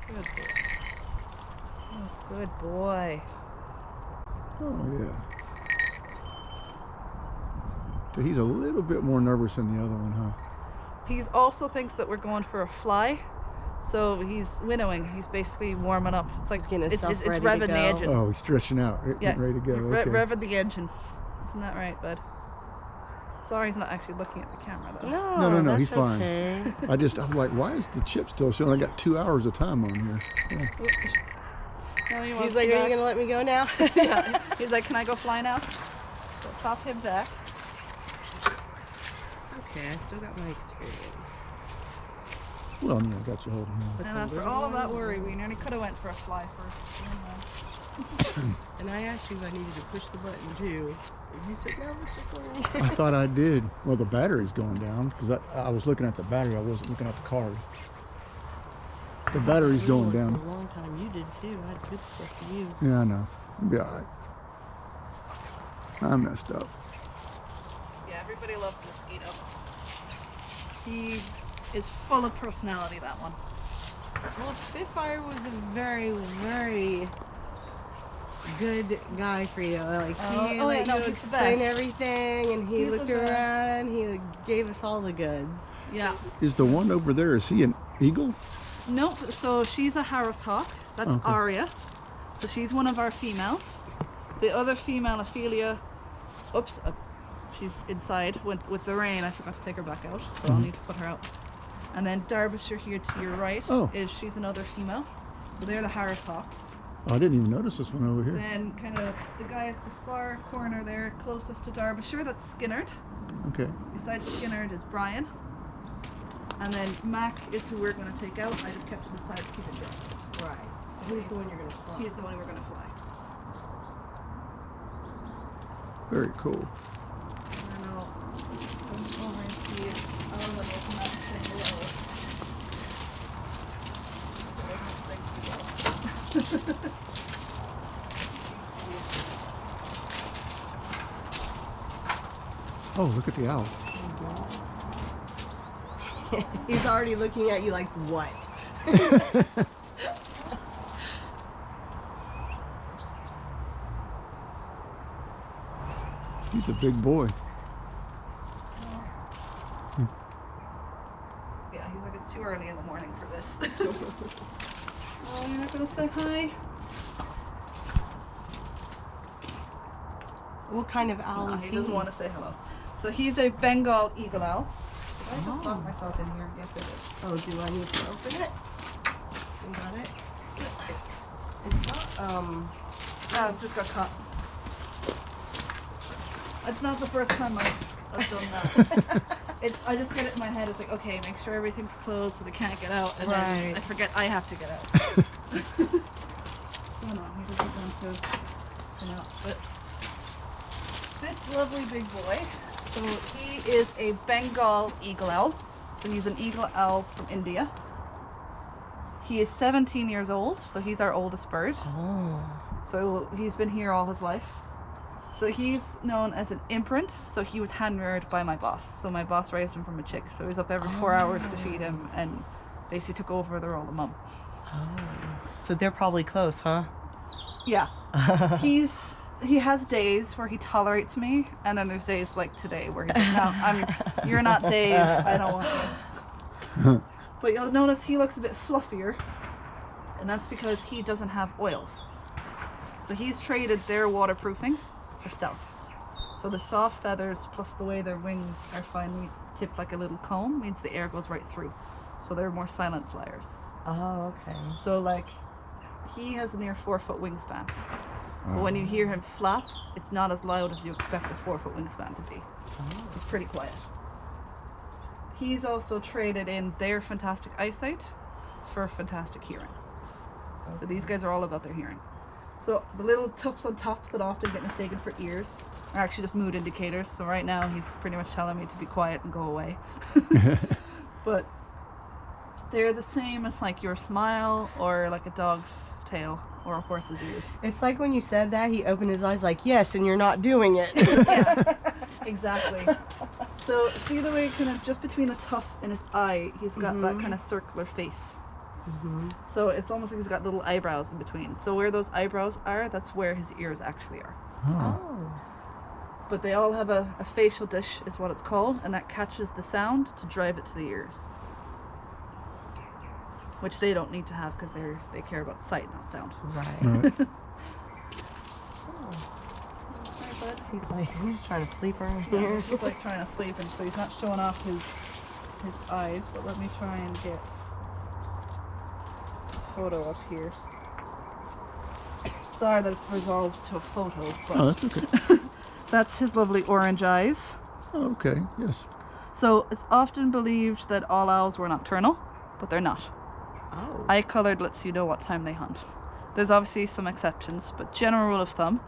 Good boy. Oh, good boy. Oh, yeah. So he's a little bit more nervous than the other one, huh? He also thinks that we're going for a fly. So he's winnowing. He's basically warming up. It's like it's revving the engine. Oh, he's stretching out, getting ready to go. Okay. Revving the engine. Isn't that right, bud? Sorry, he's not actually looking at the camera though. No, he's fine. Okay. I'm like, why is the chip still showing? I got 2 hours of time on here. Yeah. No, he's like, are you gonna let me go now? Yeah. He's like, can I go fly now? So pop him back. It's okay. I still got my experience. Well, yeah, I got you holding him. And after all of that worry, we nearly could have went for a fly first. And I asked you if I needed to push the button too. And you said, no, it's recording. I thought I did. Well, the battery's going down because I was looking at the battery. I wasn't looking at the card. The battery's going down. For a long time. You did too. I had good stuff to use. Yeah, I know. It'll be all right. I messed up. Yeah, everybody loves Mosquito. He is full of personality, that one. Well, Spitfire was a very, very good guy for you. Like he let you explain everything, and he looked around. He gave us all the goods. Yeah. Is the one over there? Is he an eagle? Nope. So she's a Harris hawk. That's Okay. Aria. So she's one of our females. The other female, Ophelia. Oops. She's inside with the rain. I forgot to take her back out, so I'll need to put her out. And then Derbyshire here to your right she's another female. So they're the Harris hawks. Oh, I didn't even notice this one over here. Then kind of the guy at the far corner there, closest to Derbyshire, that's Skinnerd. Okay. Besides Skinnerd is Brian. And then Mac is who we're going to take out. I just kept him inside to keep it dry. Right. So who's the one you're going to fly? He's the one we're going to fly. Very cool. And then I'll come over and see it. I'll let open that thing Oh, look at the owl. He's already looking at you like, what? He's a big boy. Yeah, he's like, it's too early in the morning for this. Oh, you're not going to say hi? What kind of owl is He doesn't want to say hello. So he's a Bengal eagle owl. Did I just lock myself in here? Yes, I did. Oh, do I need to open it? You got it? It's not, Oh, just got caught. It's not the first time I've done that. I just get it in my head. It's like, okay, make sure everything's closed so they can't get out. And then I forget I have to get out. Oh no, he doesn't want to come out. But this lovely big boy, so he is a Bengal eagle owl. So he's an eagle owl from India. He is 17 years old, so he's our oldest bird. oh. So he's been here all his life. So he's known as an imprint, so he was hand-reared by my boss. So my boss raised him from a chick, so he was up every 4 hours to feed him and basically took over the role of mum. Oh. So they're probably close, huh? Yeah. He has days where he tolerates me, and then there's days like today where he's like, no, you're not Dave, I don't want you. But you'll notice he looks a bit fluffier, and that's because he doesn't have oils. So he's traded their waterproofing for stealth. So the soft feathers plus the way their wings are finely tipped like a little comb means the air goes right through. So they're more silent flyers. Oh, okay. So like, he has a near 4-foot wingspan. But when you hear him flap, it's not as loud as you expect a 4-foot wingspan to be. It's pretty quiet. He's also traded in their fantastic eyesight for fantastic hearing. So these guys are all about their hearing. So the little tufts on top that often get mistaken for ears are actually just mood indicators. So right now he's pretty much telling me to be quiet and go away. But they're the same as like your smile or like a dog's tail or a horse's ears. It's like when you said that, he opened his eyes like, yes, and you're not doing it. Yeah, exactly. So see the way kind of just between the tuft and his eye, he's got that kind of circular face. So it's almost like he's got little eyebrows in between. So where those eyebrows are, that's where his ears actually are. Oh. But they all have a facial dish, is what it's called, and that catches the sound to drive it to the ears. Which they don't need to have because they care about sight, not sound. Right. But He's trying to sleep around here. he's like trying to sleep, and so he's not showing off his eyes. But let me try and get a photo up here. Sorry that it's resolved to a photo, but Oh, that's okay. that's his lovely orange eyes. Oh, okay. Yes. So it's often believed that all owls were nocturnal, but they're not. Oh. Eye coloured lets you know what time they hunt. There's obviously some exceptions, but general rule of thumb,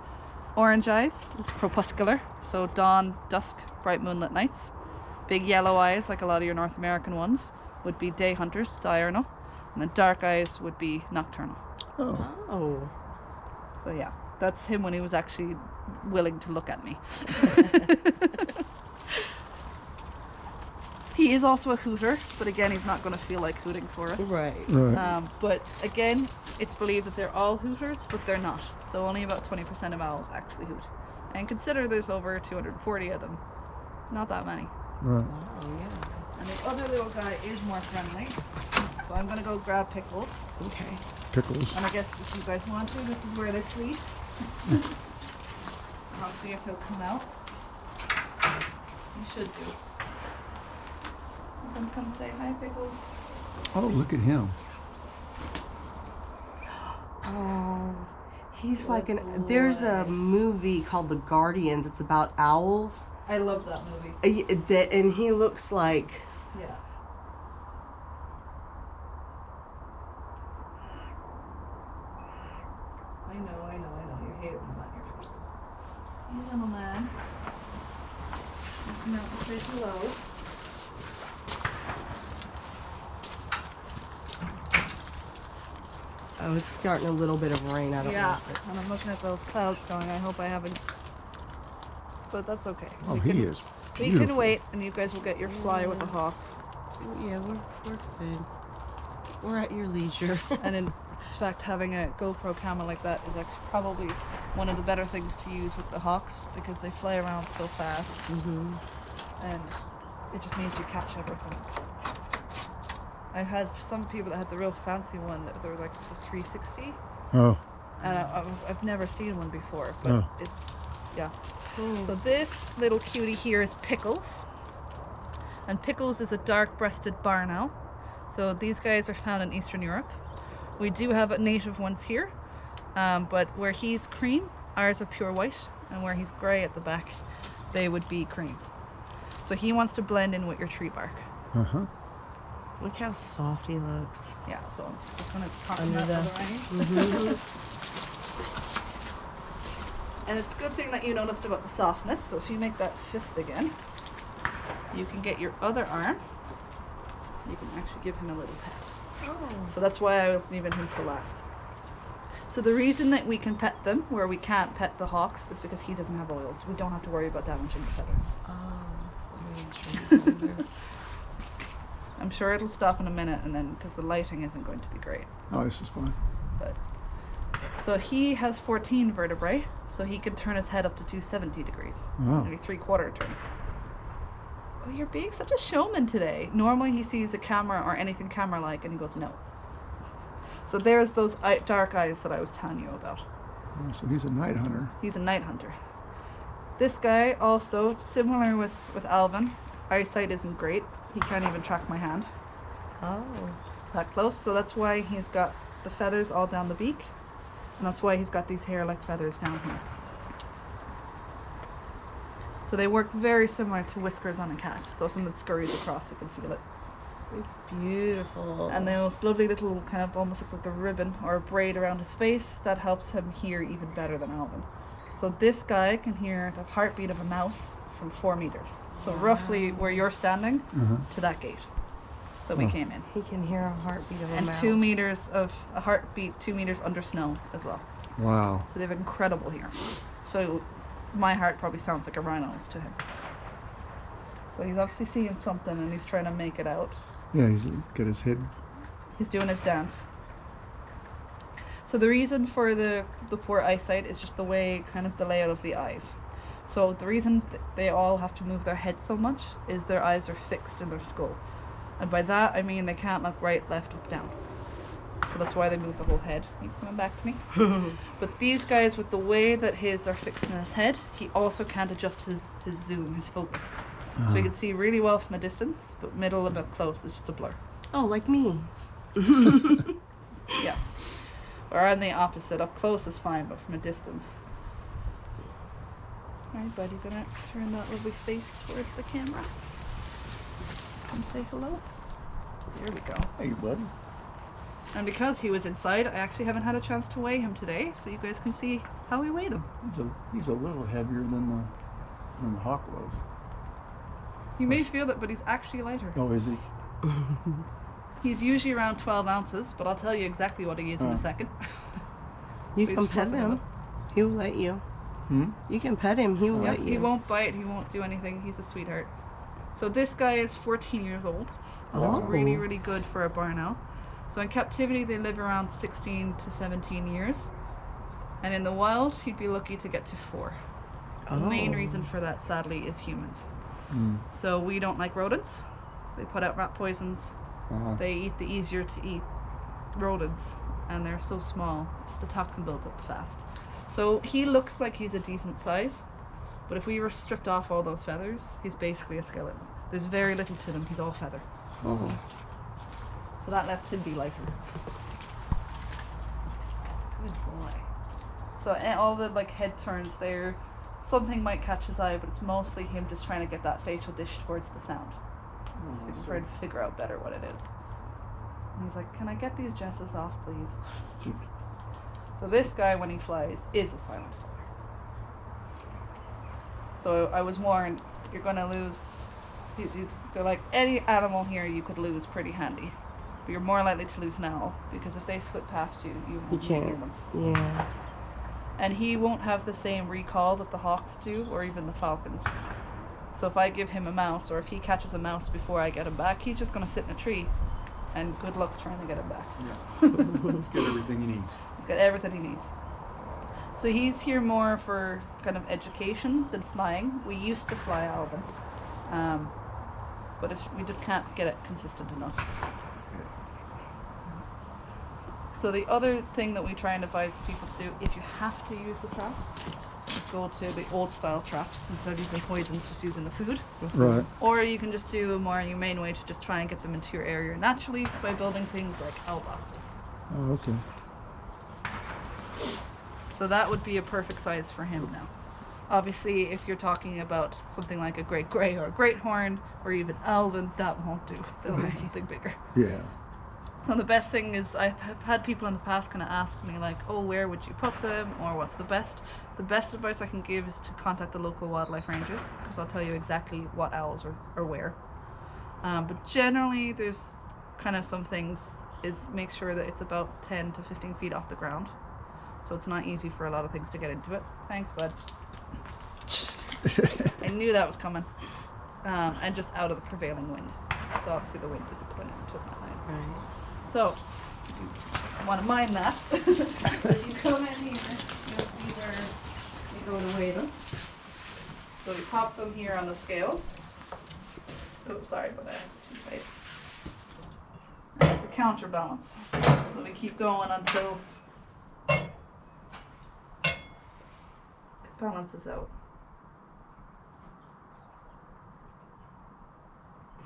orange eyes is crepuscular, so dawn, dusk, bright moonlit nights. Big yellow eyes, like a lot of your North American ones, would be day hunters, diurnal, and then dark eyes would be nocturnal. Oh. Oh. So yeah, that's him when he was actually willing to look at me. He is also a hooter, but again, he's not going to feel like hooting for us. Right. Right. But again, it's believed that they're all hooters, but they're not. So only about 20% of owls actually hoot. And consider there's over 240 of them. Not that many. Right. Oh, yeah. And the other little guy is more friendly. So I'm going to go grab Pickles. Okay. Pickles. And I guess if you guys want to, this is where they sleep. And I'll see if he'll come out. He should do. Come say hi, Pickles. Oh, look at him. Oh, he's like there's a movie called The Guardians. It's about owls. I love that movie. And he looks like. Yeah. I know. You hate it when I'm on your feet. Hey, little man. Come out and say hello. Oh, it's starting a little bit of rain. I don't know. Yeah, and I'm looking at those clouds going, I hope I haven't. But that's okay. Oh, We he can- is We beautiful. can wait, and you guys will get your fly with the hawk. Yeah, we're good. We're at your leisure. And in fact, having a GoPro camera like that is actually probably one of the better things to use with the hawks because they fly around so fast, and it just means you catch everything. I've had some people that had the real fancy one that they were like the 360, Oh. and I've never seen one before, but Oh. yeah. So this little cutie here is Pickles, and Pickles is a dark-breasted barn owl. So these guys are found in Eastern Europe. We do have native ones here, but where he's cream, ours are pure white, and where he's grey at the back, they would be cream. So he wants to blend in with your tree bark. Uh-huh. Look how soft he looks. Yeah, so I'm just gonna pop him Under out the- of the rain. And it's a good thing that you noticed about the softness. So if you make that fist again, you can get your other arm. You can actually give him a little pet. Oh. So that's why I was leaving him till last. So the reason that we can pet them where we can't pet the hawks is because he doesn't have oils. We don't have to worry about damaging the feathers. I'm sure it'll stop in a minute, and then because the lighting isn't going to be great. Oh, this is fun. But so he has 14 vertebrae, so he can turn his head up to 270 degrees. Wow. Maybe 3/4 turn. Oh, you're being such a showman today. Normally he sees a camera or anything camera-like and he goes, no. So there's those dark eyes that I was telling you about. Oh, so he's a night hunter. He's a night hunter. This guy also, similar with Alvin, eyesight isn't great. He can't even track my hand Oh. that close. So that's why he's got the feathers all down the beak. And that's why he's got these hair-like feathers down here. So they work very similar to whiskers on a cat. So if something scurries across, you can feel it. It's beautiful. And those lovely little kind of almost look like a ribbon or a braid around his face, that helps him hear even better than Alvin. So this guy can hear the heartbeat of a mouse from 4 meters. So roughly where you're standing to that gate that we came in. He can hear a heartbeat of a And mouse. 2 meters of a heartbeat, 2 meters under snow as well. Wow. So they have incredible hearing. So my heart probably sounds like a rhino's to him. So he's obviously seeing something and he's trying to make it out. Yeah, he's got his head He's doing his dance. So the reason for the poor eyesight is just the way, kind of the layout of the eyes. So the reason they all have to move their head so much is their eyes are fixed in their skull. And by that I mean they can't look right, left, up, down. So that's why they move the whole head. You coming back to me? But these guys, with the way that his are fixed in his head, he also can't adjust his zoom, his focus. So he can see really well from a distance, but middle and up close is just a blur. Oh, like me. Yeah. Or on the opposite, up close is fine, but from a distance. Alright, buddy, gonna turn that lovely face towards the camera. Come say hello. There we go. Hey, buddy. And because he was inside, I actually haven't had a chance to weigh him today, so you guys can see how we weighed him. He's a little heavier than the hawk was. You may feel that, but he's actually lighter. Oh, is he? He's usually around 12 ounces, but I'll tell you exactly what he is in a second. You So can he's pet fluffing him. it He will let you. Hmm? You can pet him. He will Yeah, let you. he won't bite, he won't do anything. He's a sweetheart. So this guy is 14 years old. That's Oh. really, really good for a barn owl. So in captivity, they live around 16 to 17 years. And in the wild, you'd be lucky to get to 4. The main reason for that, sadly, is humans. Mm. So we don't like rodents. They put out rat poisons. Uh-huh. They eat the easier to eat rodents, and they're so small, the toxin builds up fast. So he looks like he's a decent size, but if we were stripped off all those feathers, he's basically a skeleton. There's very little to him, he's all feather. Oh. So that lets him be lighter. Good boy. So all the like head turns there, something might catch his eye, but it's mostly him just trying to get that facial dish towards the sound. So you can try to figure out better what it is. And he's like, can I get these jesses off, please? So this guy, when he flies, is a silent flyer. So I was warned, you're going to lose, they're like any animal here you could lose pretty handy. But you're more likely to lose an owl, because if they slip past you, you won't hear can't. them. Yeah. And he won't have the same recall that the hawks do, or even the falcons. So if I give him a mouse, or if he catches a mouse before I get him back, he's just going to sit in a tree, and good luck trying to get him back. Yeah. He's got everything he needs. He's got everything he needs. So he's here more for kind of education than flying. We used to fly Alvin, but we just can't get it consistent enough. So the other thing that we try and advise people to do, if you have to use the traps, is go to the old style traps instead of using poisons, just using the food. Right. Or you can just do a more humane way to just try and get them into your area naturally by building things like owl boxes. Oh, okay. So that would be a perfect size for him now. Obviously, if you're talking about something like a great grey or a great horn or even Alvin, that won't do. They'll need something bigger. Yeah. So the best thing is, I've had people in the past kind of ask me like, oh, where would you put them, or what's the best? The best advice I can give is to contact the local wildlife rangers, because I'll tell you exactly what owls are where. But generally there's kind of some things is make sure that it's about 10 to 15 feet off the ground. So it's not easy for a lot of things to get into it. Thanks, bud. I knew that was coming. And just out of the prevailing wind. So obviously the wind isn't going into that line. Right. So, if you want to mind that, if you come in here, you'll see where you go to weigh them. So we pop them here on the scales. Oh, sorry about that. Too tight. And it's a counterbalance. So we keep going until it balances out.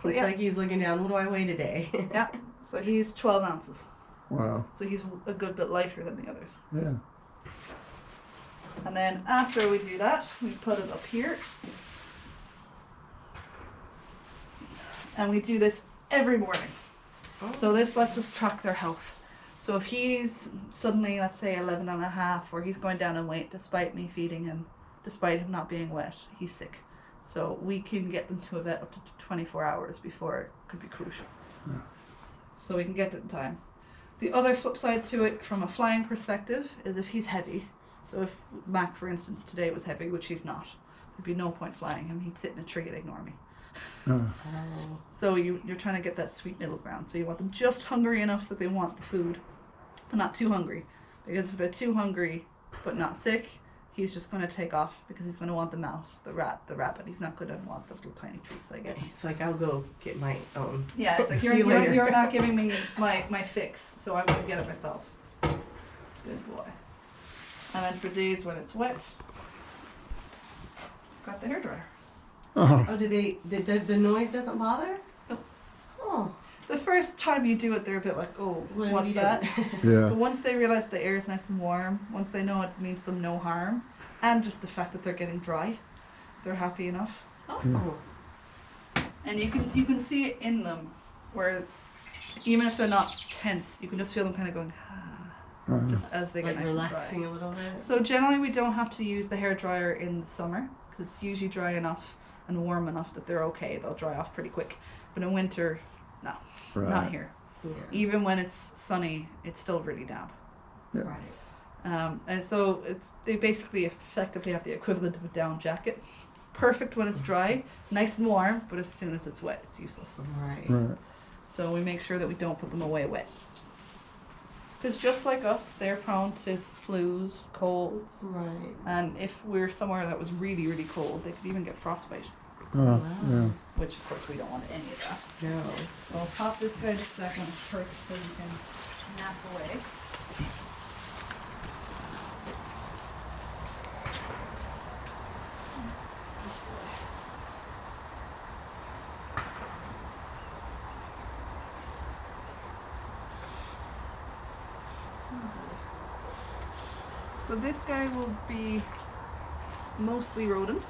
It's Yeah. like he's looking down. What do I weigh today? Yeah, so he's 12 ounces. Wow. So he's a good bit lighter than the others. Yeah. And then after we do that, we put it up here. And we do this every morning. So this lets us track their health. So if he's suddenly, let's say 11 and a half, or he's going down in weight despite me feeding him, despite him not being wet, he's sick. So we can get them to a vet up to 24 hours before it could be crucial. Yeah. So we can get it in time. The other flip side to it from a flying perspective is if he's heavy. So if Mac, for instance, today was heavy, which he's not, there'd be no point flying him. He'd sit in a tree and ignore me. Uh, So you're trying to get that sweet middle ground. So you want them just hungry enough that they want the food, but not too hungry. Because if they're too hungry but not sick, he's just going to take off because he's going to want the mouse, the rat, the rabbit. He's not going to want the little tiny treats I get. He's like, I'll go get my own. Yeah, it's like See you later. you're not giving me my fix, so I'm going to get it myself. Good boy. And then for days when it's wet, got the hairdryer. oh, Oh, the noise doesn't bother? No. Oh. The first time you do it, they're a bit like, oh, What do what's you that? do? yeah. But once they realize the air is nice and warm, once they know it means them no harm, and just the fact that they're getting dry, they're happy enough. Oh. And you can see it in them, where even if they're not tense, you can just feel them kind of going, just as they get Like nice relaxing and a little bit? dry. So generally we don't have to use the hairdryer in the summer, because it's usually dry enough and warm enough that they're okay. They'll dry off pretty quick. But in winter, no, Right. not here. Yeah. Even when it's sunny, it's still really damp. Yeah. Right. And so they basically effectively have the equivalent of a down jacket. Perfect when it's dry, nice and warm, but as soon as it's wet, it's useless. Right. Right. So we make sure that we don't put them away wet. Because just like us, they're prone to flus, colds, Right. and if we're somewhere that was really, really cold, they could even get frostbite, Yeah. which of course we don't want any of that. No. So I'll pop this guy just back on his perch so you can nap away. So this guy will be mostly rodents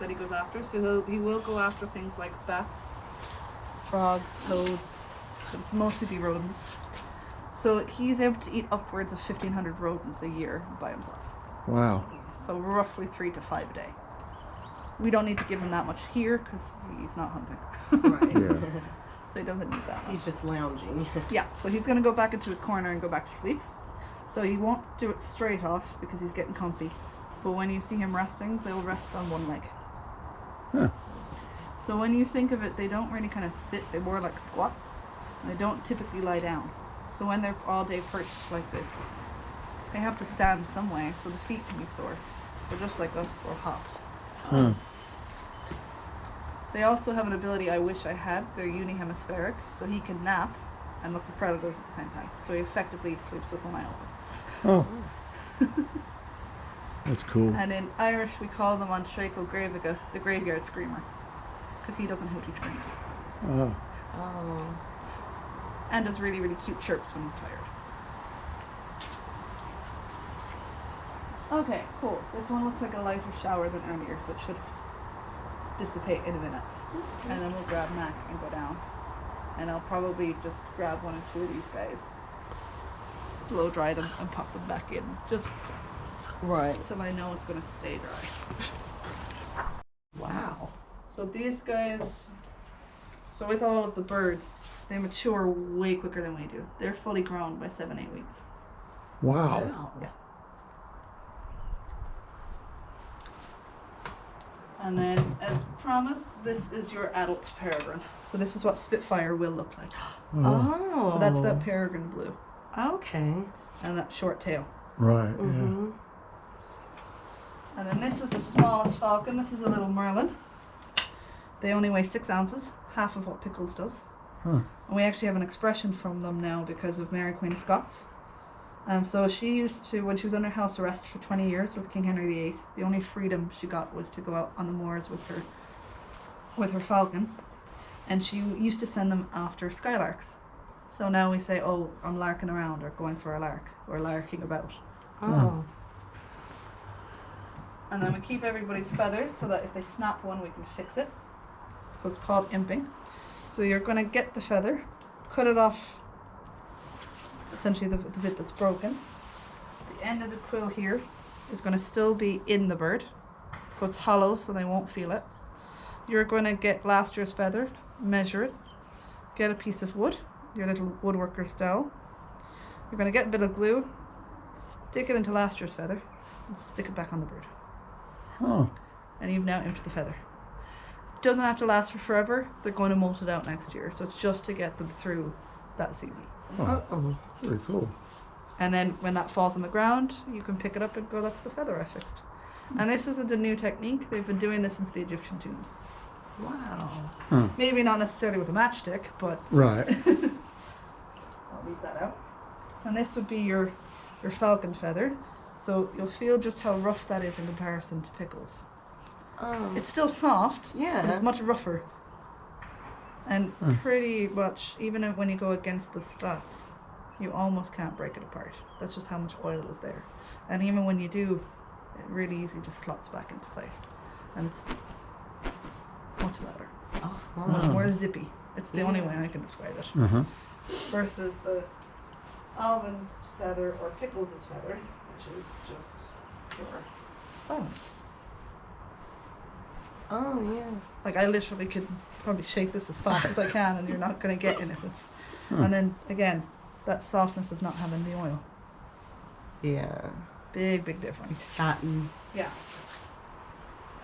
that he goes after. So he will go after things like bats, frogs, toads, but it's mostly be rodents. So he's able to eat upwards of 1,500 rodents a year by himself. Wow. So roughly 3 to 5 a day. We don't need to give him that much here because he's not hunting. Right. Yeah. So he doesn't need that much. He's just lounging. Yeah, so he's going to go back into his corner and go back to sleep. So he won't do it straight off because he's getting comfy. But when you see him resting, they'll rest on one leg. Huh. So when you think of it, they don't really kind of sit, they more like squat. And they don't typically lie down. So when they're all day perched like this, they have to stand some way so the feet can be sore. So just like us, they'll hop. Huh. They also have an ability I wish I had. They're unihemispheric, so he can nap and look for predators at the same time. So he effectively sleeps with one eye open. Oh. That's cool. And in Irish, we call them on Shreko Graviga the graveyard screamer, because he doesn't hoot, he screams. Oh. Oh. And does really, really cute chirps when he's tired. Okay, cool. This one looks like a lighter shower than earlier, so it should dissipate in a minute. And then we'll grab Mac and go down. And I'll probably just grab 1 or 2 of these guys, blow dry them, and pop them back in, just Right. till I know it's going to stay dry. Wow. So these guys, so with all of the birds, they mature way quicker than we do. They're fully grown by 7-8 weeks. Wow. Yeah. And then, as promised, this is your adult peregrine. So this is what Spitfire will look like. Oh. So that's that peregrine blue Okay. and that short tail. Right. Mm-hmm. And then this is the smallest falcon. This is a little merlin. They only weigh 6 ounces, half of what Pickles does. Huh. And we actually have an expression from them now because of Mary Queen of Scots. So she used to, when she was under house arrest for 20 years with King Henry VIII, the only freedom she got was to go out on the moors with her falcon. And she used to send them after skylarks. So now we say, oh, I'm larking around, or going for a lark, or larking about. Oh. And then we keep everybody's feathers so that if they snap one, we can fix it. So it's called imping. So you're going to get the feather, cut it off, essentially the bit that's broken. The end of the quill here is going to still be in the bird, so it's hollow so they won't feel it. You're going to get last year's feather, measure it, get a piece of wood, your little woodworker's dowel. You're going to get a bit of glue, stick it into last year's feather, and stick it back on the bird. Huh. And you've now inked the feather. doesn't have to last for forever. They're going to molt it out next year, so it's just to get them through that season. Oh, very cool. And then when that falls on the ground, you can pick it up and go, that's the feather I fixed. And this isn't a new technique. They've been doing this since the Egyptian tombs. Wow. Huh. Maybe not necessarily with a matchstick, but Right. I'll leave that out. And this would be your falcon feather. So you'll feel just how rough that is in comparison to pickles. Oh. It's still soft, Yeah. but it's much rougher. And pretty much, even when you go against the slats, you almost can't break it apart. That's just how much oil is there. And even when you do, it really easy just slots back into place. And it's much louder, Oh, much more zippy. It's the only way I can describe it. Uh-huh. Versus the almond's feather or pickles' feather, which is just pure silence. Oh, yeah. Like I literally could probably shake this as fast as I can and you're not going to get anything. And then again, that softness of not having the oil. Yeah. Big, big difference. Satin. Yeah.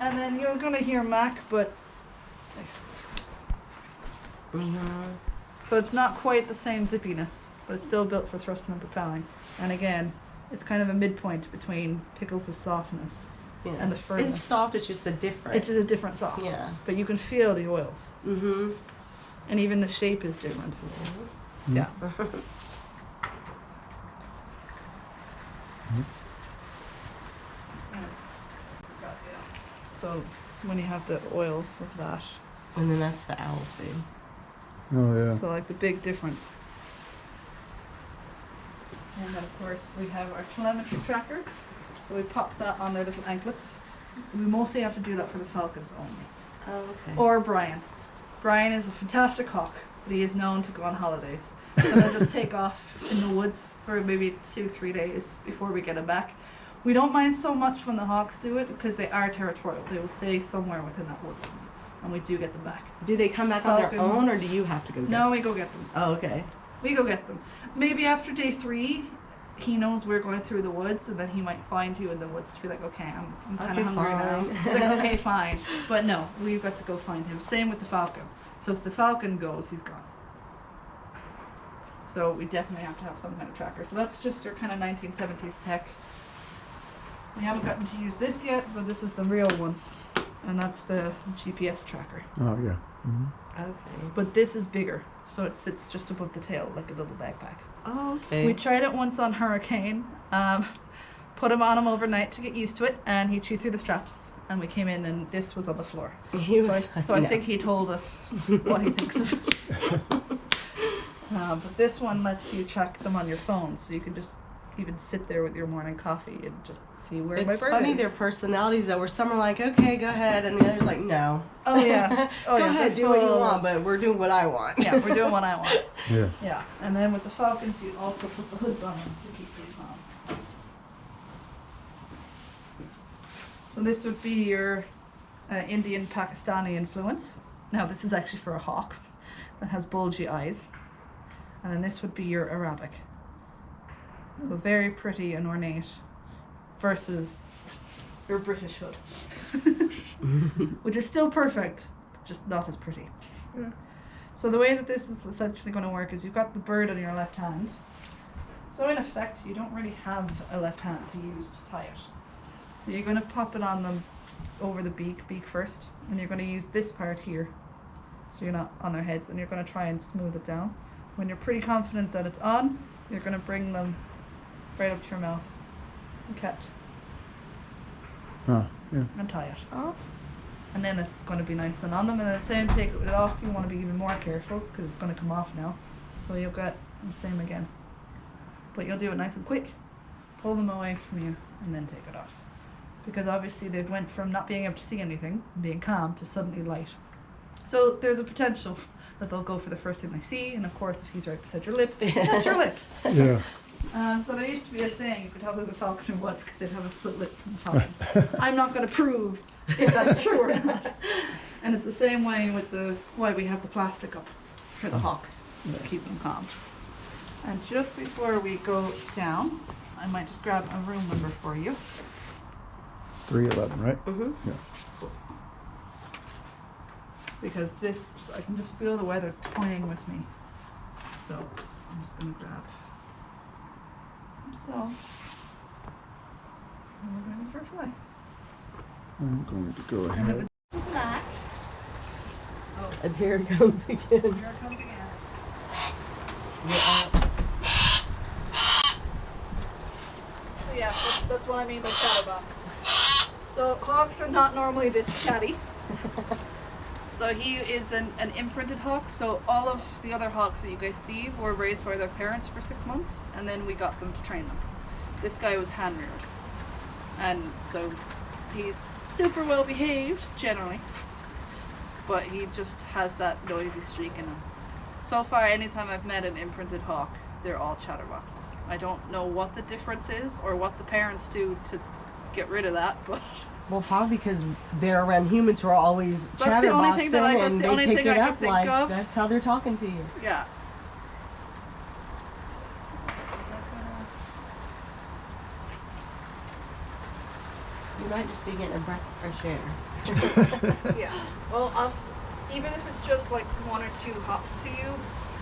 And then you're going to hear Mac, but so it's not quite the same zippiness, but it's still built for thrusting and propelling. And again, it's kind of a midpoint between Pickles' softness Yeah. and the firmness. It's soft, it's just a different. It's just a different soft. Yeah. But you can feel the oils. Mm-hmm. And even the shape is different. Yeah. So when you have the oils of that, And then that's the owl's food. Oh, yeah. so like the big difference. And then of course we have our telemetry tracker. So we pop that on their little anklets. We mostly have to do that for the falcons only. Oh, okay. Or Brian. Brian is a fantastic hawk, but he is known to go on holidays. So they'll just take off in the woods for maybe 2-3 days before we get him back. We don't mind so much when the hawks do it because they are territorial. They will stay somewhere within that woodlands, and we do get them back. Do they come back on their Falcon. own, or do you have to go get No, them? we go get them. Oh, okay. We go get them. Maybe after day 3, he knows we're going through the woods, and then he might find you in the woods to be like, okay, I'm kind Okay, of hungry now. fine. It's like, okay, fine. But no, we've got to go find him. Same with the falcon. So if the falcon goes, he's gone. So we definitely have to have some kind of tracker. So that's just your kind of 1970s tech. We haven't gotten to use this yet, but this is the real one. And that's the GPS tracker. Oh, yeah. Mm-hmm. Okay. But this is bigger, so it sits just above the tail like a little backpack. Oh, okay. We tried it once on Hurricane, put him on him overnight to get used to it, and he chewed through the straps, and we came in and this was on the floor. He So was, I no. think he told us what he thinks of it. But this one lets you track them on your phone, so you can just even sit there with your morning coffee and just see where my It's bird funny is. their personalities though, where some are like, okay, go ahead, and the other's like, no. Oh yeah. Oh Go yeah. ahead, they're do what you full want, of- but we're doing what I want. Yeah, we're doing what I want. Yeah. Yeah, and then with the falcons, you also put the hoods on them to keep them calm. So this would be your Indian Pakistani influence. Now this is actually for a hawk that has bulgy eyes. And then this would be your Arabic. So very pretty and ornate versus your British hood. Which is still perfect, just not as pretty. Yeah. So the way that this is essentially going to work is you've got the bird on your left hand. So in effect, you don't really have a left hand to use to tie it. So you're going to pop it on them over the beak first, and you're going to use this part here. So you're not on their heads, and you're going to try and smooth it down. When you're pretty confident that it's on, you're going to bring them right up to your mouth and catch Oh, yeah. and tie it. Oh. And then it's going to be nice and on them, and then the same, take it off, you want to be even more careful because it's going to come off now. So you've got the same again. But you'll do it nice and quick. Pull them away from you and then take it off. Because obviously they've went from not being able to see anything and being calm to suddenly light. So there's a potential that they'll go for the first thing they see, and of course if he's right beside your lip, that's your lip. Yeah. So there used to be a saying, you could tell who the falconer was because they'd have a split lip from the falcon. I'm not going to prove if that's true or not. And it's the same way with why we have the plastic up for the hawks, to keep them calm. And just before we go down, I might just grab a room number for you. 311, right? Mm-hmm. Yeah. because this, I can just feel the weather toying with me. So I'm just gonna grab himself. And we're going for a fly. I'm going to go And it ahead. was Mac. Oh, And here it comes again. here it comes again. Yeah. So yeah, that's what I mean by chatterbox. So hawks are not normally this chatty. So he is an imprinted hawk. So all of the other hawks that you guys see were raised by their parents for 6 months, and then we got them to train them. This guy was hand reared, and so he's super well behaved generally, but he just has that noisy streak in him. So far, anytime I've met an imprinted hawk, they're all chatterboxes. I don't know what the difference is or what the parents do to get rid of that, but Well, probably because they're around humans who are always That's the only thing that I- chatterboxing that's and the they only pick thing it I can up think like of. that's how they're talking to you. yeah. You might just be getting a breath of fresh air. Yeah. Well, even if it's just like 1 or 2 hops to you,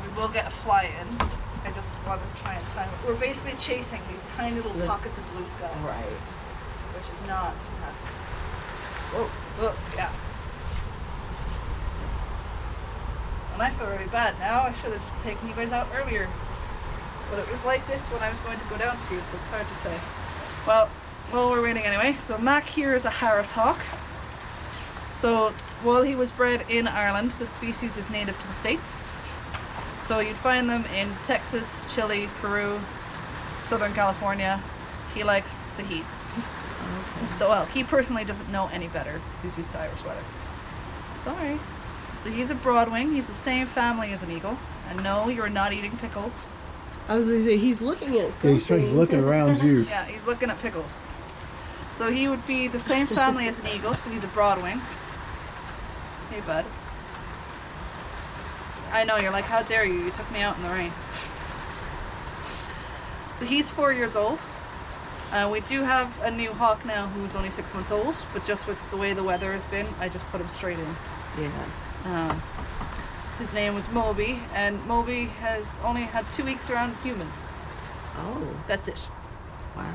we will get a fly in. I just want to try and time it. We're basically chasing these tiny little pockets of blue sky, Right. which is not fantastic. Whoa, whoa, yeah. And I feel really bad now. I should have just taken you guys out earlier. But it was like this when I was going to go down to you, so it's hard to say. Well, we're waiting anyway. So Mac here is a Harris hawk. So while he was bred in Ireland, the species is native to the States. So you'd find them in Texas, Chile, Peru, Southern California. He likes the heat. Okay. Well, he personally doesn't know any better because he's used to Irish weather. It's alright. So he's a broadwing. He's the same family as an eagle. And no, you're not eating pickles. I was gonna say he's looking at something. He's looking around you. Yeah, he's looking at pickles. So he would be the same family as an eagle, so he's a broadwing. Hey, bud. I know, you're like, how dare you? You took me out in the rain. So he's 4 years old. We do have a new hawk now who's only 6 months old, but just with the way the weather has been, I just put him straight in. Yeah. His name was Moby, and Moby has only had 2 weeks around humans. Oh. That's it. Wow.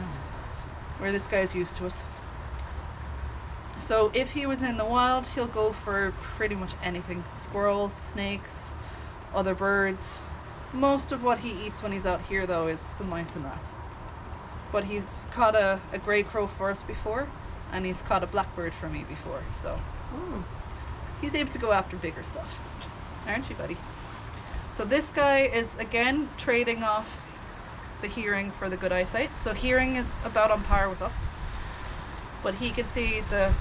Where this guy's used to us. So if he was in the wild, he'll go for pretty much anything. Squirrels, snakes, other birds. Most of what he eats when he's out here though is the mice and rats. But he's caught a grey crow for us before, and he's caught a blackbird for me before, so Oh. he's able to go after bigger stuff. Aren't you, buddy? So this guy is again trading off the hearing for the good eyesight. So hearing is about on par with us, but he can see a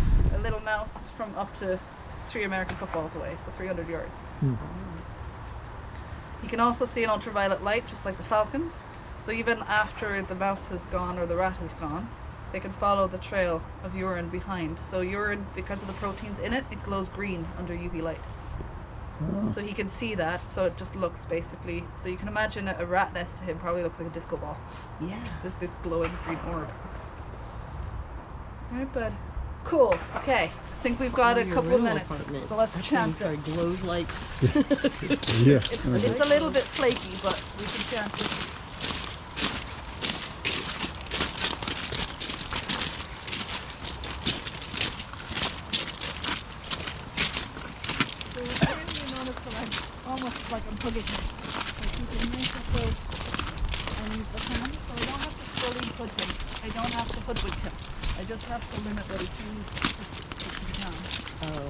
little mouse from up to 3 American footballs away, so 300 yards. Hmm. He can also see an ultraviolet light, just like the falcons. So even after the mouse has gone or the rat has gone, they can follow the trail of urine behind. So urine, because of the proteins in it, it glows green under UV light. Oh. So he can see that, so it just looks basically, so you can imagine a rat nest to him probably looks like a disco ball. Yeah. Just with this glowing green orb. Alright, bud. Cool. Okay. I think we've got a Your couple of real minutes. apartment. So let's That chance thing it. glows like. Yeah. It's a little bit flaky, but we can chance it. So it's really, you notice that I'm almost like I'm hugging him. Like you can make it go and use the hand, so I don't have to fully hood him. I don't have to hoodwink him. I just have to limit what he sees to the hand. Oh.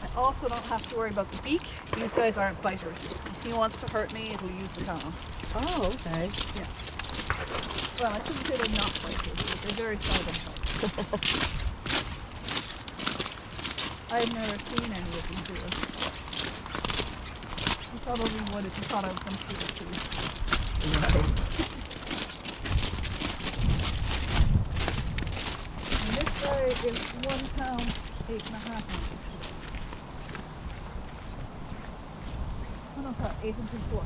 I also don't have to worry about the beak. These guys aren't biters. If he wants to hurt me, he'll use the talon. Oh, okay. Yeah. Well, I shouldn't say they're not biters, but they're very seldom biters. I've never seen any of them do it. You probably would if you thought I was going to see it too. Right. And this guy is 1 pound, 8.5 ounces. Oh no, sorry, 8 and 3/4.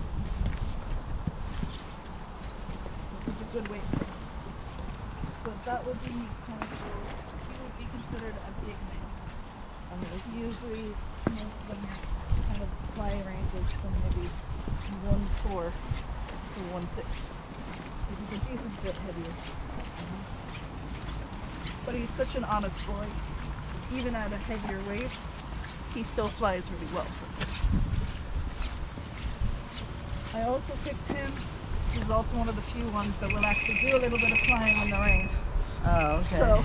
Which is a good weight. So that would be kind of, he would be considered a big male. Usually most of them are kind of fly ranges from maybe 1.4 to 1.6. He's a decent bit heavier. But he's such an honest boy. Even at a heavier weight, he still flies really well for us. I also picked him. He's also one of the few ones that will actually do a little bit of flying in the rain. Oh, okay. So,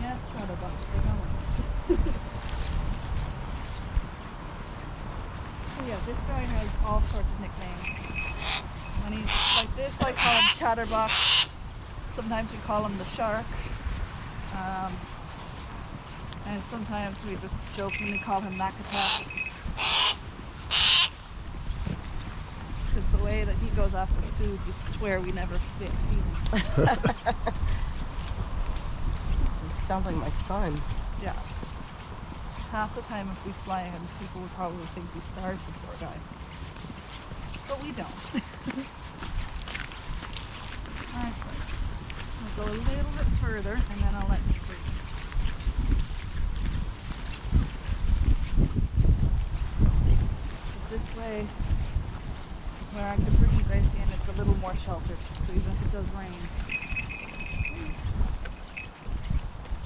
yes, Chatterbox, we're going. So yeah, this guy has all sorts of nicknames. When he's like this, I call him Chatterbox. Sometimes we call him the Shark. And sometimes we just jokingly call him Mac Attack. Because the way that he goes after food, you'd swear we never feed him. Sounds like my son. Yeah. Half the time if we fly him, people would probably think we starved the poor guy. But we don't. Alright, so we'll go a little bit further and then I'll let you breathe. This way, where I can breathe, I see, and it's a little more sheltered, so even if it does rain.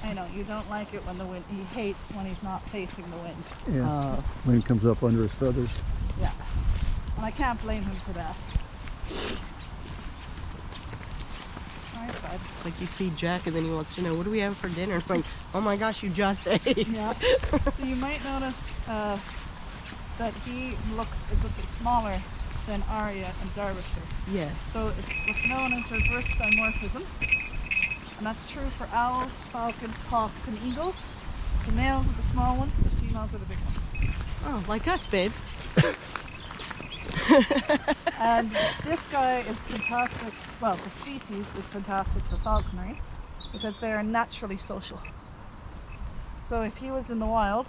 I know, you don't like it when the wind, he hates when he's not facing the wind. Yeah. Wind comes up under his feathers. Yeah. And I can't blame him for that. Alright, bud. It's like you feed Jack and then he wants to know, what do we have for dinner? It's like, oh my gosh, you just ate. Yeah. So you might notice that he looks a good bit smaller than Arya and Derbyshire. Yes. So it's what's known as reverse dimorphism. And that's true for owls, falcons, hawks, and eagles. The males are the small ones, the females are the big ones. Oh, like us, babe. And this guy is fantastic, well, the species is fantastic for falconry because they are naturally social. So if he was in the wild,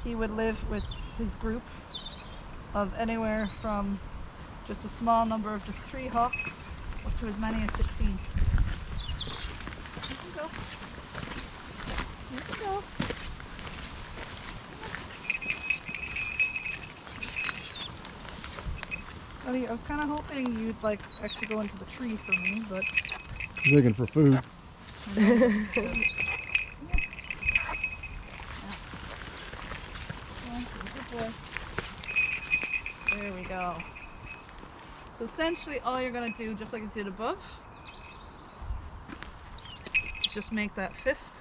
he would live with his group of anywhere from just a small number of just 3 hawks up to as many as 16. You can go. You can go. Buddy, I was kind of hoping you'd like actually go into the tree for me, but He's looking for food. Good boy. There we go. So essentially all you're going to do, just like I did above, is just make that fist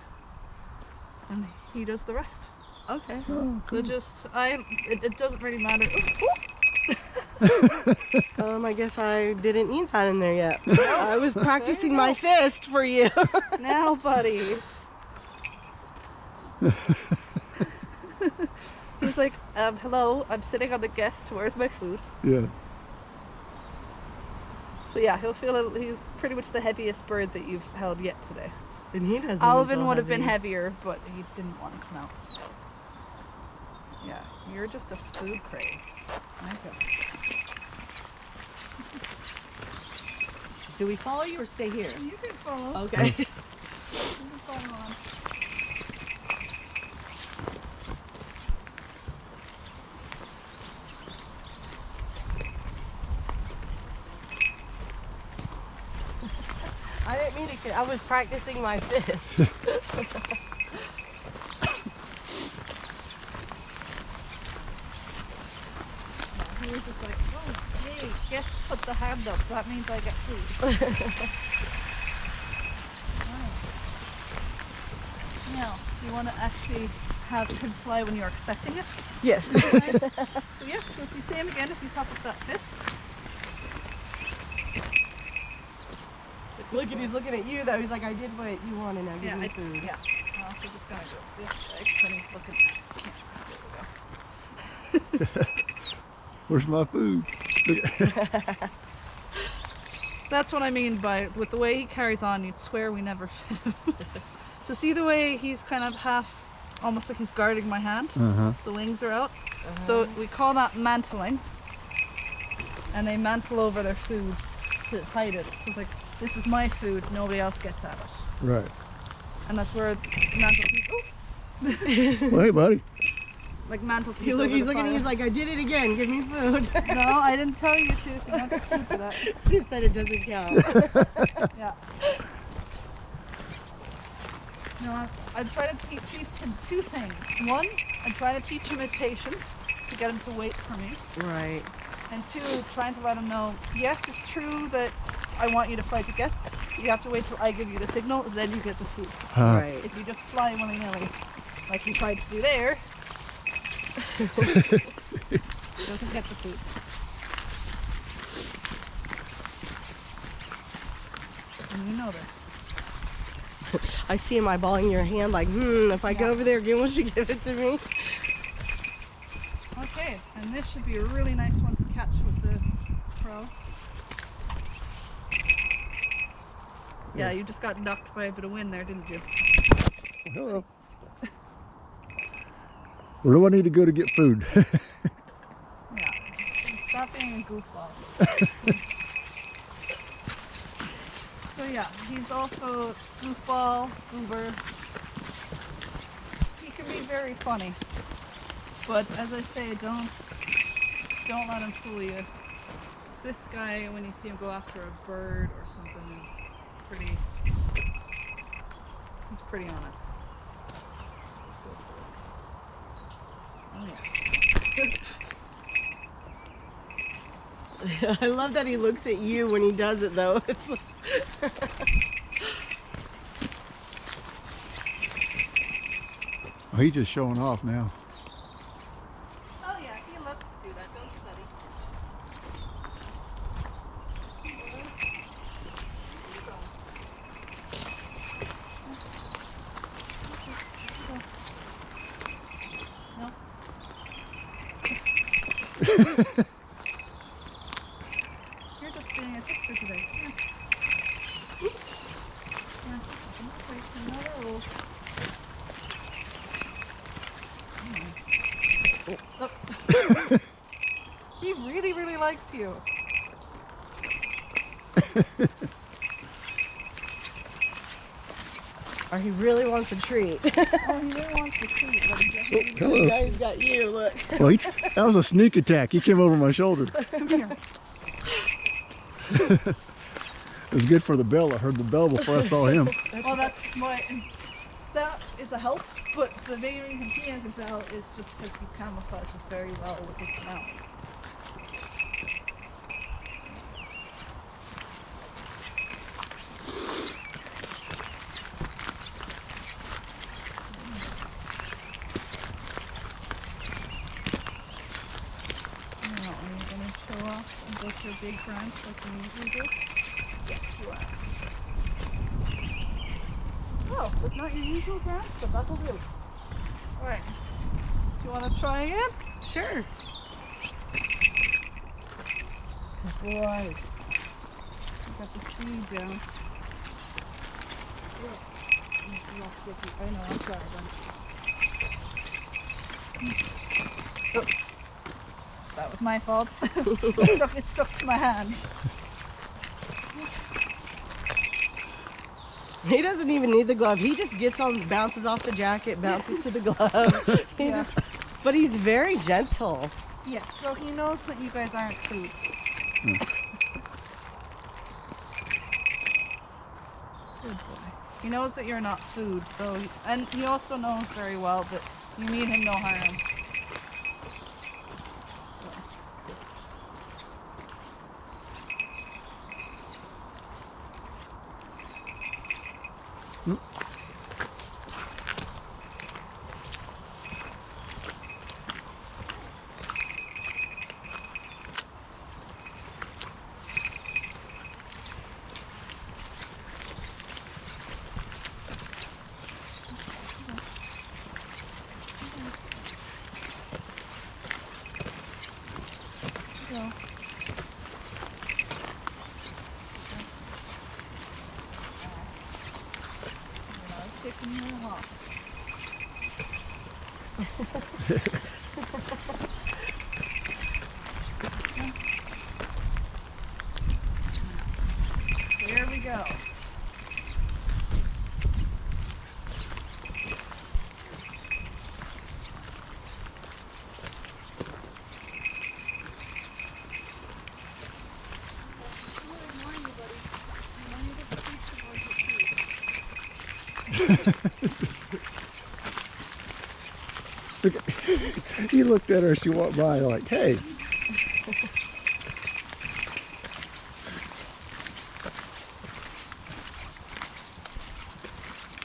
and he does the rest. Okay. Oh, So just, it doesn't really matter. I guess I didn't eat that in there yet. I was practicing my fist for you. Now, buddy. He's like, hello, I'm sitting on the guest, where's my food? yeah. So yeah, he'll feel he's pretty much the heaviest bird that you've held yet today. And he doesn't. Alvin would have been heavier, but he didn't want to come out. Yeah, you're just a food craze. Okay. Do we follow you or stay here? You can follow. Okay. You can follow on. I didn't mean to. I was practicing my fist. He was just like, oh, hey, guess put the hand up. That means I get food. Right. Now, you want to actually have him fly when you're expecting it? Yes. So yeah, so if you see him again, if you pop up that fist. Look at he's looking at you though. He's like, I did what you wanted. Now give me I, food. yeah. I'm also just gonna go this way when he's looking. There we go. Where's my food? That's what I mean by, with the way he carries on, you'd swear we never fed him. So see the way he's kind of half, almost like he's guarding my hand? The wings are out. So we call that mantling. And they mantle over their food to hide it. So it's like, this is my food, nobody else gets at it. Right. And that's where mantle people, Well, hey, buddy. like mantle He's people. looking at you, he's like, I did it again, give me food. No, I didn't tell you to, so you don't get food for that. She said it doesn't count. Yeah. No, I'm trying to teach him two things. One, I'm trying to teach him his patience to get him to wait for me. Right. And two, trying to let him know, yes, it's true that I want you to fly to guests. You have to wait till I give you the signal, then you get the food. Right. If you just fly willy-nilly, like you tried to do there, doesn't get the food. And you know this. I see him eyeballing your hand like, if I go over there again, will she give it to me? Okay, and this should be a really nice one to catch with the pro. Yeah, you just got knocked by a bit of wind there, didn't you? Hello. Where do I need to go to get food? Yeah. Stop being a goofball. So yeah, he's also goofball, goober. He can be very funny. But as I say, don't let him fool you. This guy, when you see him go after a bird or something, he's pretty on it. Oh yeah. I love that he looks at you when he does it though. It's like Oh, he's just showing off now. Oh yeah, he loves to do that, don't you, buddy? No. You're just being a picture today. Yeah. Yeah. Another rule. Oh. He really, really likes you. or he really wants a treat. Oh, he really wants to treat, but he definitely Hello. Now he's got you, look. Well, that was a sneak attack. He came over my shoulder. come here. It was good for the bell. I heard the bell before I saw him. Well, that is a help, but the main reason he has a bell is just because he camouflages very well with his smell. Now, are you going to show off and go to a big branch like you usually do? Yes, you are. Oh, it's not your usual branch, but that'll do. Alright. Do you want to try again? Sure. Good boy. You got the speed down. I know, I'll try again. Oh. That was my fault. It stuck to my hand. He doesn't even need the glove. He just gets on, bounces off the jacket, bounces to the glove. Yeah. But he's very gentle. Yeah, so he knows that you guys aren't food. Good boy. He knows that you're not food, so and he also knows very well that you mean him no harm. kicking you off. Here we go. He looked at her as she walked by like, hey.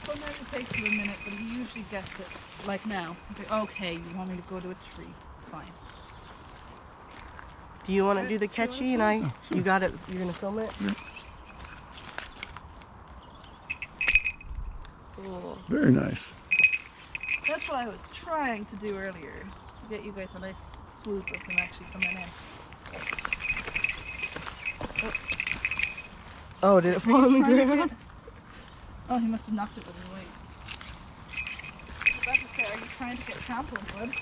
Sometimes it takes him a minute, but he usually gets it. Like now. He's like, okay, you want me to go to a tree? Fine. Do you want to do the catchy and you got it, you're going to film it? Yeah. Cool. Very nice. That's what I was trying to do earlier. To get you guys a nice swoop of him actually coming in. Oh, did it fall on the ground? Oh, he must have knocked it with his weight. That's okay. Are you trying to get trampled, bud?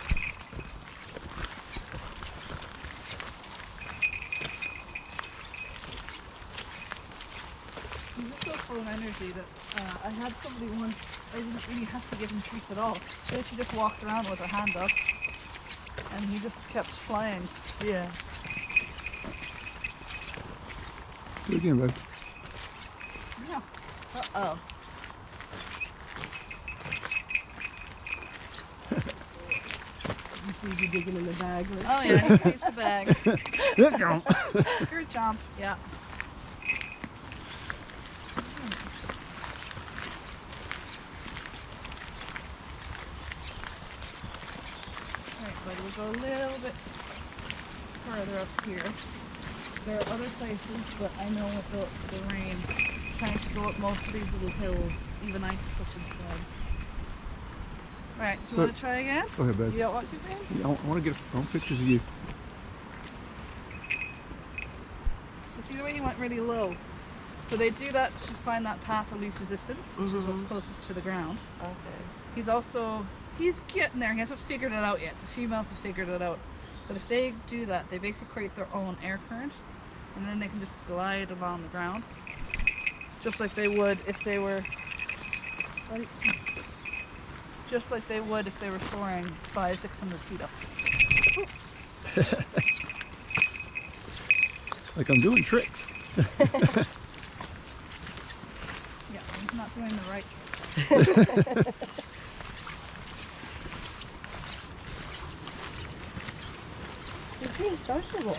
He's just so full of energy that I had somebody once, I didn't really have to give him treats at all. She just walked around with her hand up and he just kept flying. Yeah. Do it again, babe. Yeah. Uh-oh. You see you digging in the bag. Like. Oh yeah, he sees the bag. There you go. Good jump. Yeah. Alright, buddy, we'll go a little bit further up here. There are other places, but I know with the rain, trying to go up most of these little hills, even I slip and slide. Alright, do you want to try again? Go ahead, babe. You don't want to, babe? Yeah, I want to get pictures of you. So see the way he went really low? So they do that to find that path of least resistance, which is what's closest to the ground. Okay. He's getting there. He hasn't figured it out yet. The females have figured it out. But if they do that, they basically create their own air current, and then they can just glide along the ground, just like they would if they were, soaring 500-600 feet up. Like I'm doing tricks. Yeah, he's not doing the right. You're being sociable.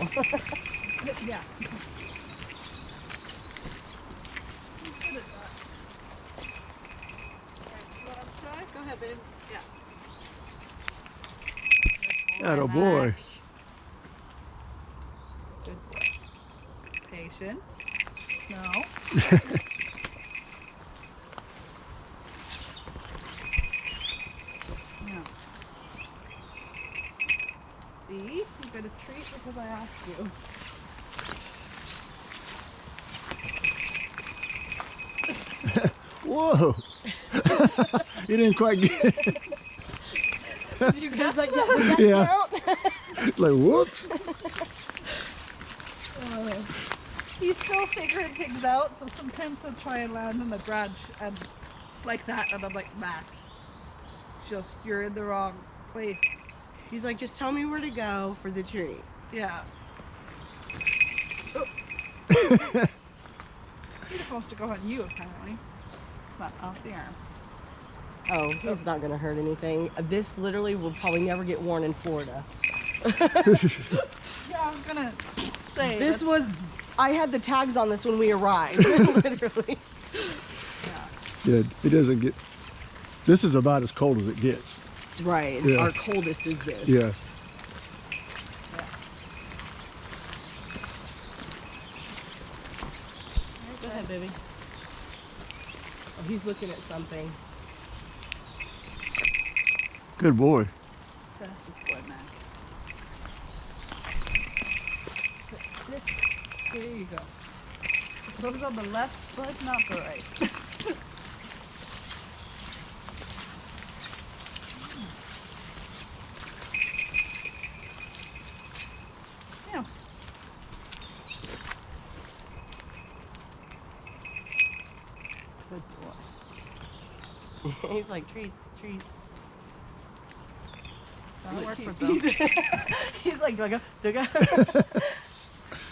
Yeah. Go ahead, babe. Yeah. Atta boy. Good boy. Patience. No. No. See? You got a treat because I asked you. Whoa. You didn't quite get it. Did you guess Like that? that? Yeah. Like, whoops. He's still figuring things out, so sometimes he'll try and land on the branch and like that, and I'm like, Mac, just you're in the wrong place. He's like, just tell me where to go for the tree. Yeah. Oh. He just wants to go on you, apparently. Not off the arm. Oh, it's not gonna hurt anything. This literally will probably never get worn in Florida. Yeah, I was gonna say This that, was, I had the tags on this when we arrived, literally. Yeah, it doesn't get, this is about as cold as it gets. Right, Yeah. our coldest is this. Yeah. Go ahead, baby. Oh, he's looking at something. Good boy. fastest boy, Mac. There you go. Those on the left, but not the right. He's like, treats. That'll work for them. He's like, do I go?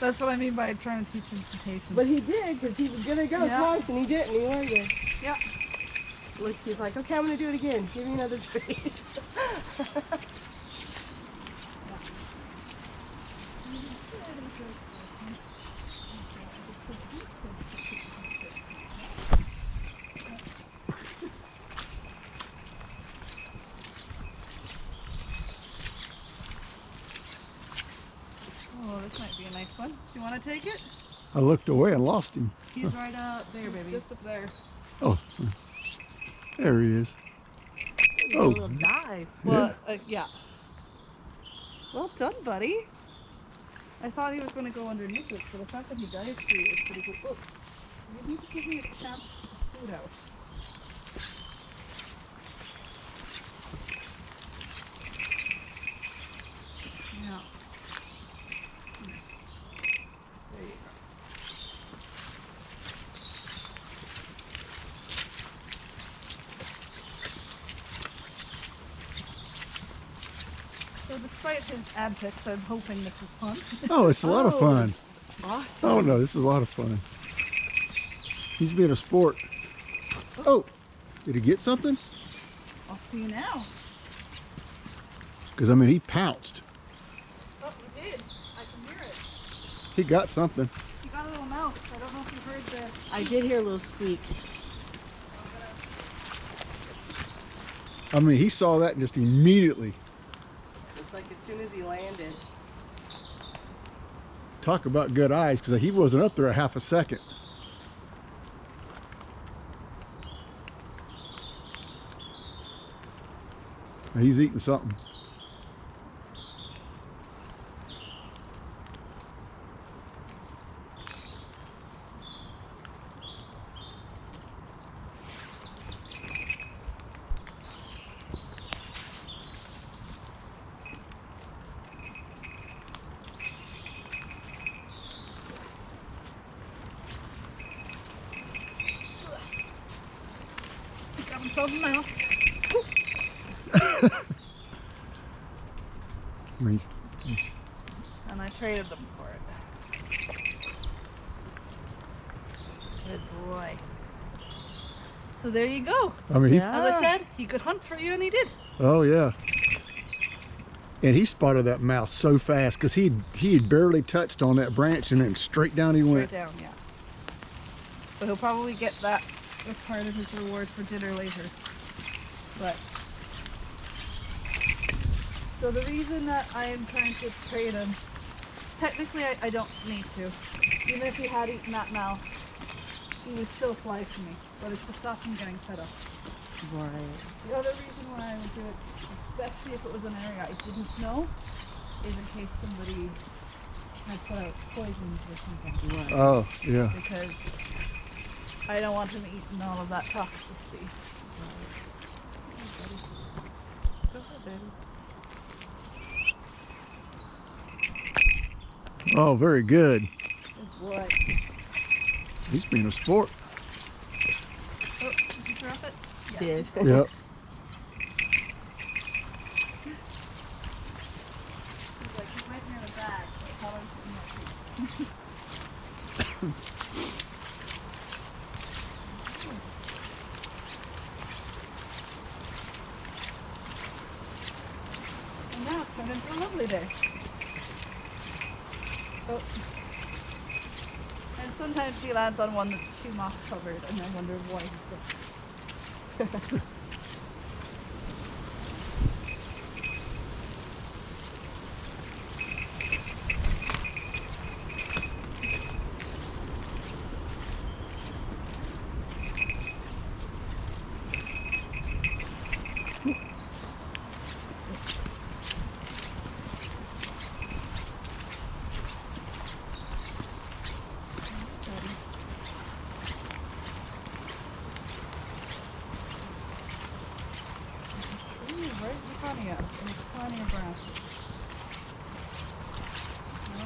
That's what I mean by trying to teach him some patience. But he did, because he was going to go twice, and he didn't. He waited. Yeah. Look, he's like, okay, I'm going to do it again. Give me another treat. Oh, this might be a nice one. Do you want to take it? I looked away and lost him. He's right up there, He's baby. just up there. Oh, there he is. A Oh, little dive. Well, yeah. Well done, buddy. I thought he was going to go underneath it, so the fact that he dived through is pretty good. Oh, you need to give me a chance to food out. Yeah. There you go. So despite his antics, I'm hoping this is fun. oh, it's a lot of fun. Awesome. Oh no, this is a lot of fun. He's being a sport. Oh, did he get something? I'll see you now. Because I mean, he pounced. Oh, he did. I can hear it. He got something. He got a little mouse. I don't know if you heard the... I did hear a little squeak. I mean, he saw that just immediately. It's like as soon as he landed. Talk about good eyes, because he wasn't up there a half a second. He's eating something. He got himself a mouse. I mean, And I traded them for it. Good boy. So there you go. I mean, Yeah. As I said, he could hunt for you, and he did. oh yeah. And he spotted that mouse so fast because he had barely touched on that branch and then straight down he went. Straight down, yeah. So he'll probably get that as part of his reward for dinner later. But so the reason that I am trying to trade him, technically I don't need to. Even if he had eaten that mouse, he would still fly to me. But it's to stop him getting fed up. Right. The other reason why I would do it, especially if it was an area I didn't know, is in case somebody had put out poisons or something. Right. Oh yeah. Because I don't want him eating all of that toxicity. Go ahead, baby. Oh, very good. Good boy. He's being a sport. Oh, did you drop it? Yeah. Did. Yep. He's like, he's right near the bag. So I thought I was putting And now it's turned into a lovely day. Oh. And sometimes he lands on one that's too moss covered and I wonder why he's there. Where's the funny at? There's plenty of branches. No.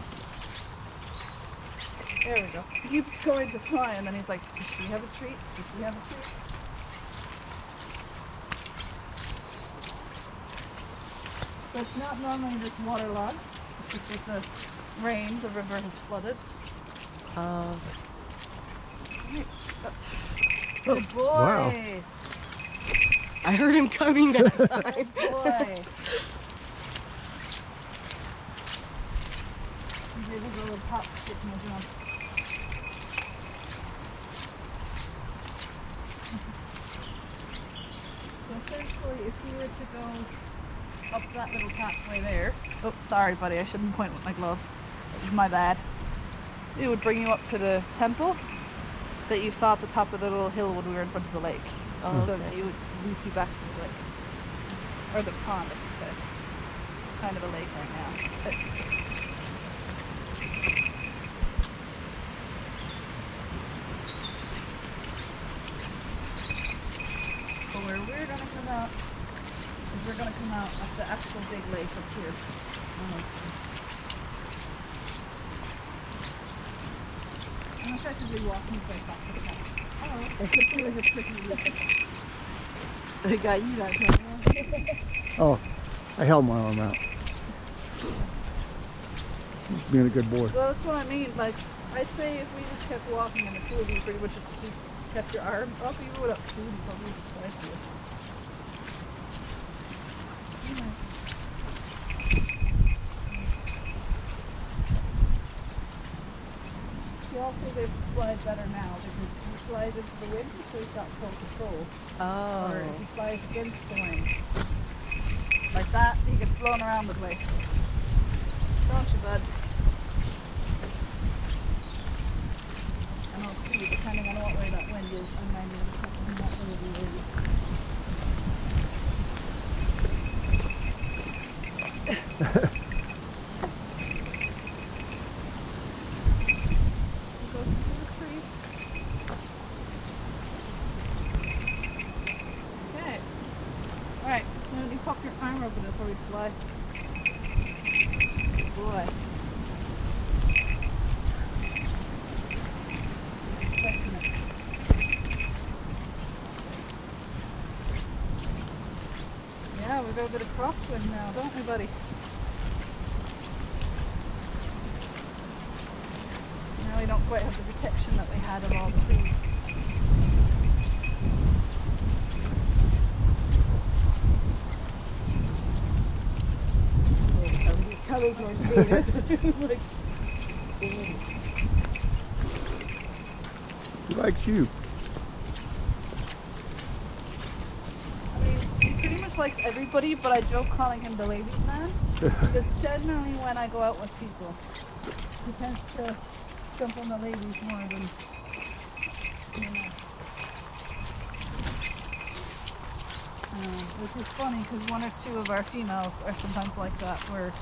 There we go. He keeps going to fly and then he's like, does she have a treat? Does she have a treat? So it's not normally just waterlogged. It's just with the rain, the river has flooded. Good boy. Wow. I heard him coming that time. Good boy. There's a little pop sticking as well. So essentially, if you were to go up that little pathway there, oh, sorry buddy, I shouldn't point with my glove. It was my bad. It would bring you up to the temple that you saw at the top of the little hill when we were in front of the lake. Oh, So okay. it would loop you back to the lake. Or the pond, I should say. It's kind of a lake right now. But where we're gonna come out is we're gonna come out at the actual big lake up here. I'm effectively walking right back to the house. Oh, it's like a tricky lake. I got you that time. Oh, I held my arm out. Just being a good boy. Well, that's what I mean. Like, I'd say if we just kept walking and the two of you pretty much just kept your arm up, even without food, you probably surprised you. See, also they fly better now because you fly into the wind, so he's got full control. Oh. Or if he flies against the wind, like that, he gets blown around the place. Don't you, bud? And I'll see, depending on what way that wind is, I might be able to catch him that way of the wind. Go to the tree. Okay. Alright, now you pop your arm over there before we fly. Good boy. Expecting it. Yeah, we've got a bit of crosswind now, don't we, buddy? Now we don't quite have the protection that we had of all the trees. He's coming towards me. Like, He likes you. I mean, he pretty much likes everybody, but I joke calling him the ladies' man. Because generally when I go out with people, he tends to jump on the ladies more than, you know. Which is funny because one or two of our females are sometimes like that, where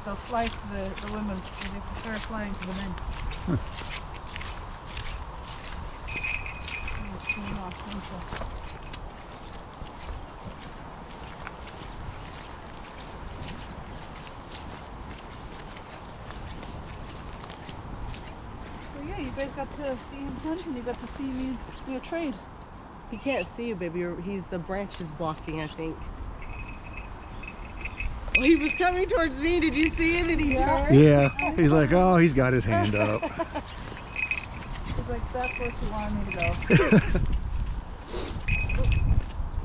they'll fly to the women, or they prefer flying to the men. Oh, it's coming off, isn't it? So yeah, you guys got to see him hunt and you got to see me do a trade. he can't see you, baby. He's the branches blocking, I think. Oh, he was coming towards me. Did you see it? Did he turn? Yeah. He's like, oh, he's got his hand up. He's like, that's where you wanted me to go.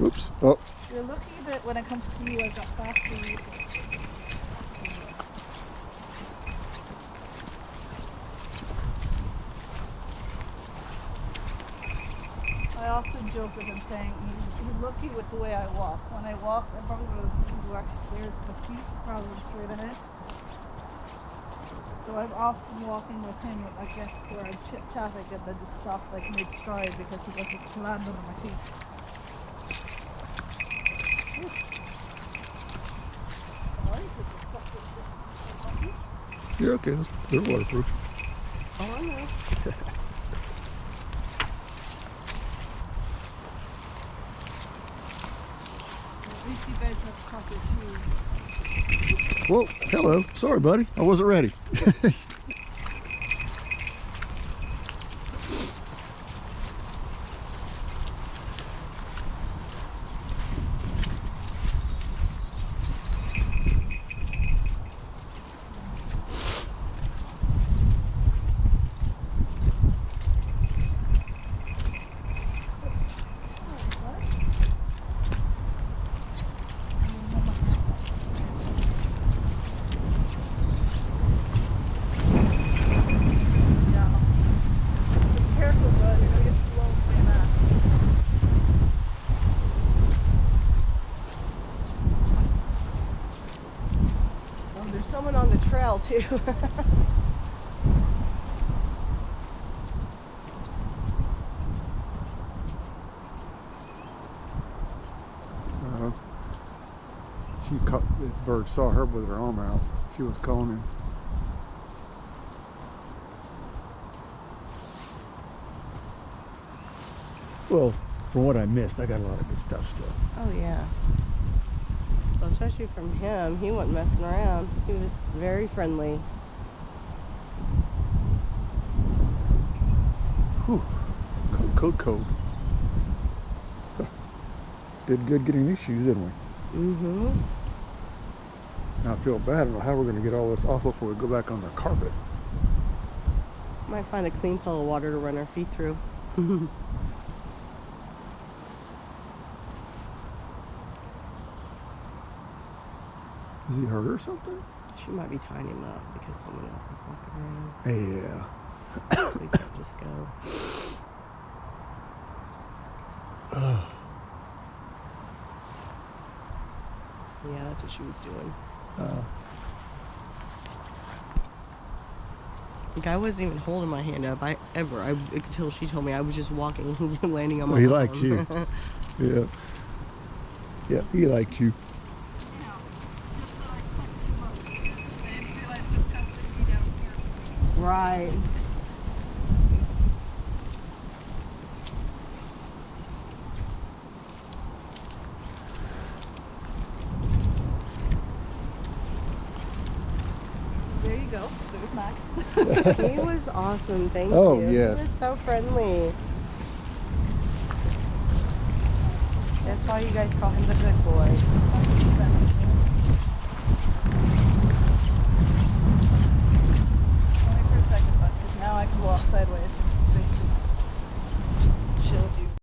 Oops. Oh. You're lucky that when it comes to you, I've got fast food. I often joke with him saying he's lucky with the way I walk. When I walk, I probably would have people who actually scared because he's probably straight ahead. So I'm often walking with him with like this where I chit traffic and then just stop like mid stride because he doesn't land under my feet. You're okay. They're waterproof. Oh, I know. At least you guys have proper shoes. Whoa. Hello. Sorry, buddy. I wasn't ready. well too. This bird saw her with her arm out. She was calling him. Well, from what I missed, I got a lot of good stuff still. Oh yeah. Well, especially from him, he wasn't messing around. He was very friendly. Whew. Cold. Did good getting these shoes, didn't we? Mm-hmm. Now I feel bad. I don't know how we're going to get all this off before we go back on the carpet. Might find a clean puddle of water to run our feet through. Is he hurt or something? She might be tying him up because someone else is walking around. Yeah. So we can't just go. Yeah, that's what she was doing. The guy wasn't even holding my hand up. Until she told me I was just walking, landing on my He arm. likes you. Yeah. Yeah, he likes you. Right. There you go. There's Mac. He was awesome. Thank you. Oh, yes. He was so friendly. That's why you guys call him the good boy. Only for a second, but now I can walk sideways.